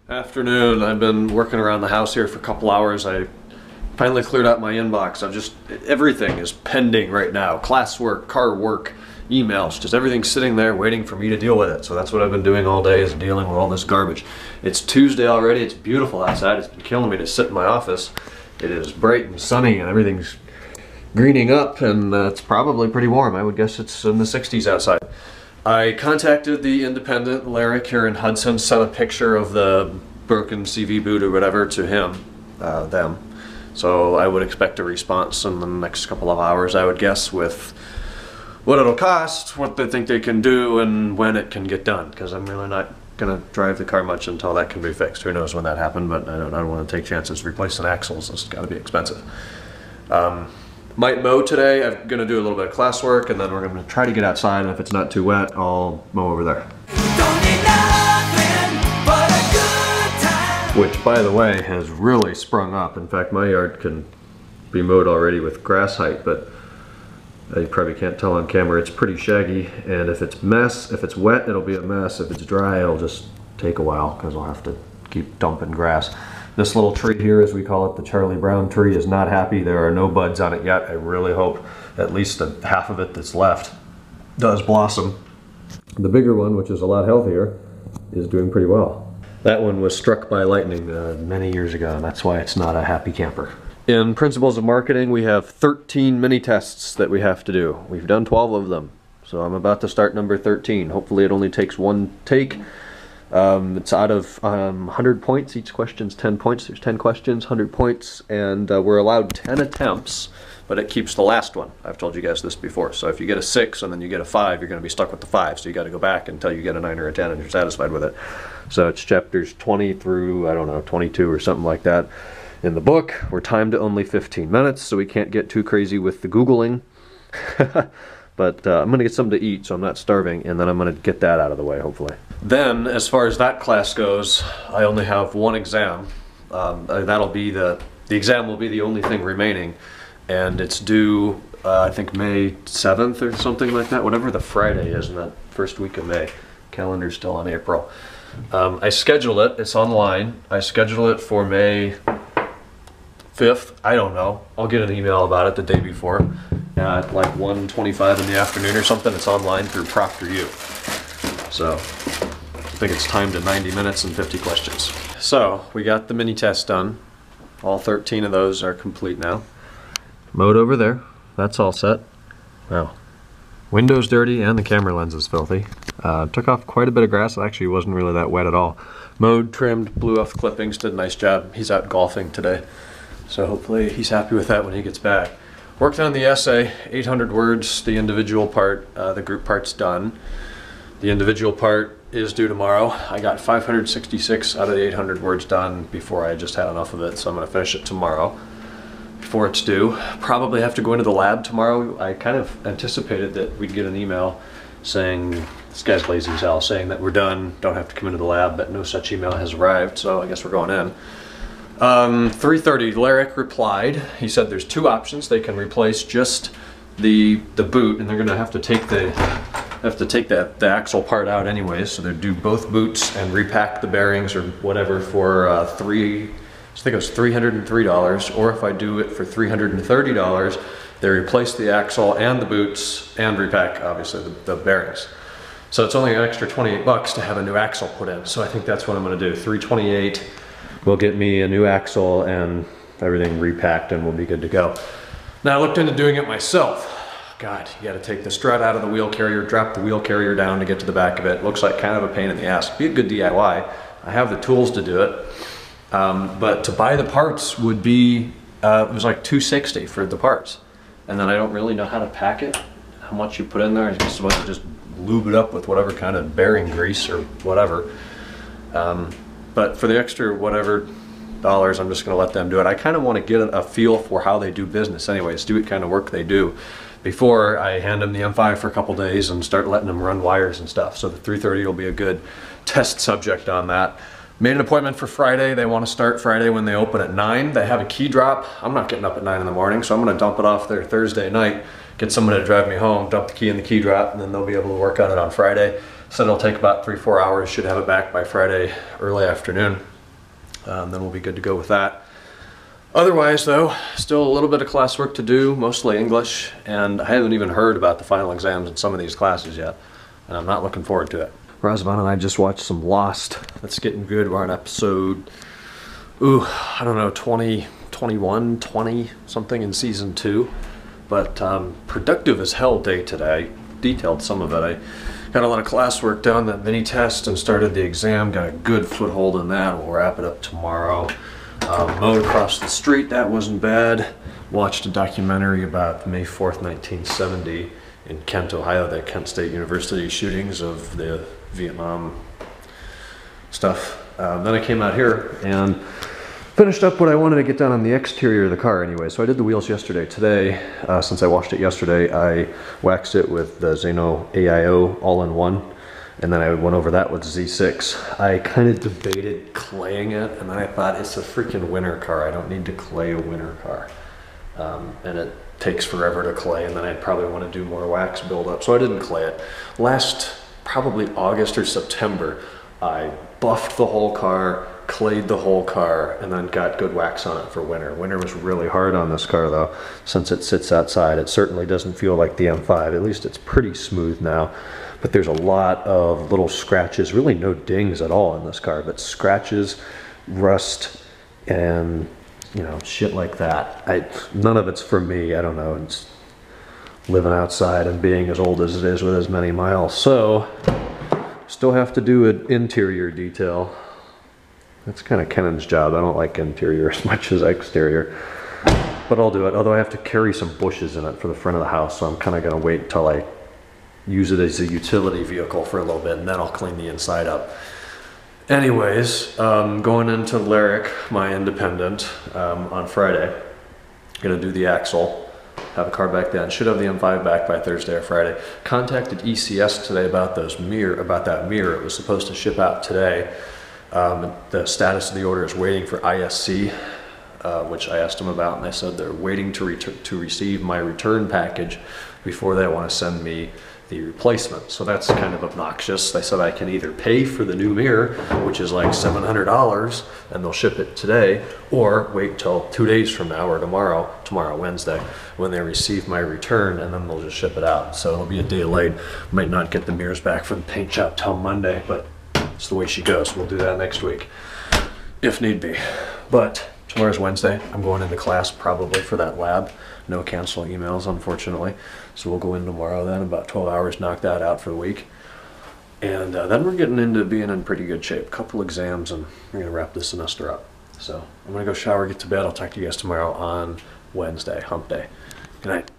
Afternoon. I've been working around the house here for a couple hours. I finally cleared out my inbox. Everything is pending right now. Classwork, car work, emails, just everything's sitting there waiting for me to deal with it. So that's what I've been doing all day, is dealing with all this garbage. It's Tuesday already. It's beautiful outside. It's been killing me to sit in my office. It is bright and sunny and everything's greening up, and it's probably pretty warm. I would guess it's in the 60s outside. I contacted the independent Lyric here in Hudson, sent a picture of the broken CV boot or whatever to them. So I would expect a response in the next couple of hours, I would guess, with what it'll cost, what they think they can do, and when it can get done, because I'm really not going to drive the car much until that can be fixed. Who knows when that happened, but I don't want to take chances replacing axles. It's got to be expensive. Might mow today. I'm going to do a little bit of classwork, and then we're going to try to get outside, and if it's not too wet, I'll mow over there. Don't need nothing but a good time. Which, by the way, has really sprung up. In fact, my yard can be mowed already with grass height, but you probably can't tell on camera. It's pretty shaggy, and if it's wet, it'll be a mess. If it's dry, it'll just take a while, because I'll have to keep dumping grass. This little tree here, as we call it, the Charlie Brown tree, is not happy. There are no buds on it yet. I really hope at least half of it that's left does blossom. The bigger one, which is a lot healthier, is doing pretty well. That one was struck by lightning many years ago, and that's why it's not a happy camper. In Principles of Marketing, we have 13 mini tests that we have to do. We've done 12 of them, so I'm about to start number 13. Hopefully it only takes one take. It's out of 100 points. Each question's 10 points. There's 10 questions, 100 points, and we're allowed 10 attempts, but it keeps the last one. I've told you guys this before. So if you get a 6 and then you get a 5, you're going to be stuck with the 5. So you got to go back until you get a 9 or a 10 and you're satisfied with it. So it's chapters 20 through, I don't know, 22 or something like that in the book. We're timed to only 15 minutes, so we can't get too crazy with the Googling. But I'm going to get something to eat, so I'm not starving, and then I'm going to get that out of the way, hopefully. Then, as far as that class goes, I only have one exam. That'll be the exam will be the only thing remaining, and it's due, I think, May 7th or something like that, whatever the Friday is in that first week of May. Calendar's still on April. I scheduled it. It's online. I scheduled it for May 5th. I don't know. I'll get an email about it the day before at like 1:25 in the afternoon or something. It's online through ProctorU. So I think it's timed to 90 minutes and 50 questions. So we got the mini test done. All 13 of those are complete now. Mowed over there. That's all set. Wow. Window's dirty and the camera lens is filthy. Took off quite a bit of grass. It actually wasn't really that wet at all. Mowed, trimmed, blew off clippings, did a nice job. He's out golfing today, so hopefully he's happy with that when he gets back. Worked on the essay, 800 words, the individual part. The group part's done. The individual part is due tomorrow. I got 566 out of the 800 words done before I just had enough of it, so I'm gonna finish it tomorrow before it's due. Probably have to go into the lab tomorrow. I kind of anticipated that we'd get an email saying, this guy's lazy as hell, saying that we're done, don't have to come into the lab, but no such email has arrived, so I guess we're going in. 3:30, Lyric replied. He said there's two options. They can replace just the boot, and they're gonna have to take the axle part out anyways, so they do both boots and repack the bearings or whatever for I think it was $303, or if I do it for $330, they replace the axle and the boots and repack, obviously, the bearings. So it's only an extra 28 bucks to have a new axle put in, so I think that's what I'm gonna do. $328 will get me a new axle and everything repacked, and we'll be good to go. Now I looked into doing it myself. God, you gotta take the strut out of the wheel carrier, drop the wheel carrier down to get to the back of it. Looks like kind of a pain in the ass. Be a good DIY. I have the tools to do it. But to buy the parts would be, it was like $260 for the parts. And then I don't really know how to pack it, how much you put in there. You're supposed to just lube it up with whatever kind of bearing grease or whatever. But for the extra whatever dollars, I'm just gonna let them do it. I kind of want to get a feel for how they do business anyways, do what kind of work they do before I hand them the M5 for a couple days and start letting them run wires and stuff. So the 330 will be a good test subject on that. Made an appointment for Friday. They want to start Friday when they open at 9. They have a key drop. I'm not getting up at 9 in the morning, so I'm going to dump it off there Thursday night, get someone to drive me home, dump the key in the key drop, and then they'll be able to work on it on Friday. So it'll take about 3-4 hours. Should have it back by Friday early afternoon. Then we'll be good to go with that. Otherwise though, still a little bit of classwork to do, mostly English, and I haven't even heard about the final exams in some of these classes yet, and I'm not looking forward to it. Razvan and I just watched some Lost. That's getting good. We're on episode, I don't know, 20, 21, 20, something in season 2. But productive as hell day today. Detailed some of it. I got a lot of classwork done, that mini test, and started the exam. Got a good foothold in that. We'll wrap it up tomorrow. Mowed across the street, that wasn't bad. Watched a documentary about May 4th, 1970 in Kent, Ohio, the Kent State University shootings of the Vietnam stuff. Then I came out here and finished up what I wanted to get done on the exterior of the car anyway. So I did the wheels yesterday. Today, since I washed it yesterday, I waxed it with the Zeno AIO all-in-one. And then I went over that with Z6. I kind of debated claying it, and then I thought, it's a freaking winter car. I don't need to clay a winter car. And it takes forever to clay, and then I'd probably want to do more wax buildup. So I didn't clay it. Last, probably August or September, I buffed the whole car, clayed the whole car, and then got good wax on it for winter. Winter was really hard on this car though, since it sits outside. It certainly doesn't feel like the M5. At least it's pretty smooth now. But there's a lot of little scratches, really no dings at all in this car, but scratches, rust, and you know, shit like that. None of it's for me. I don't know. It's living outside and being as old as it is with as many miles. So still have to do an interior detail. That's kind of Kennan's job. I don't like interior as much as exterior, but I'll do it. Although I have to carry some bushes in it for the front of the house, so I'm kind of going to wait until I use it as a utility vehicle for a little bit, and then I'll clean the inside up. Anyways, going into Lyric, my independent, on Friday. Gonna do the axle, have a car back then. Should have the M5 back by Thursday or Friday. Contacted ECS today about that mirror. It was supposed to ship out today. The status of the order is waiting for ISC, which I asked them about, and they said they're waiting to receive my return package before they want to send me the replacement. So that's kind of obnoxious. They said I can either pay for the new mirror, which is like $700, and they'll ship it today, or wait till 2 days from now or tomorrow Wednesday, when they receive my return, and then they'll just ship it out. So it'll be a day late. Might not get the mirrors back from the paint shop till Monday, but it's the way she goes. We'll do that next week if need be. But tomorrow's Wednesday. I'm going into class probably for that lab. No cancel emails, unfortunately. So we'll go in tomorrow then, about 12 hours, knock that out for the week. And then we're getting into being in pretty good shape. Couple exams, and we're gonna wrap this semester up. So I'm gonna go shower, get to bed. I'll talk to you guys tomorrow on Wednesday, hump day. Good night.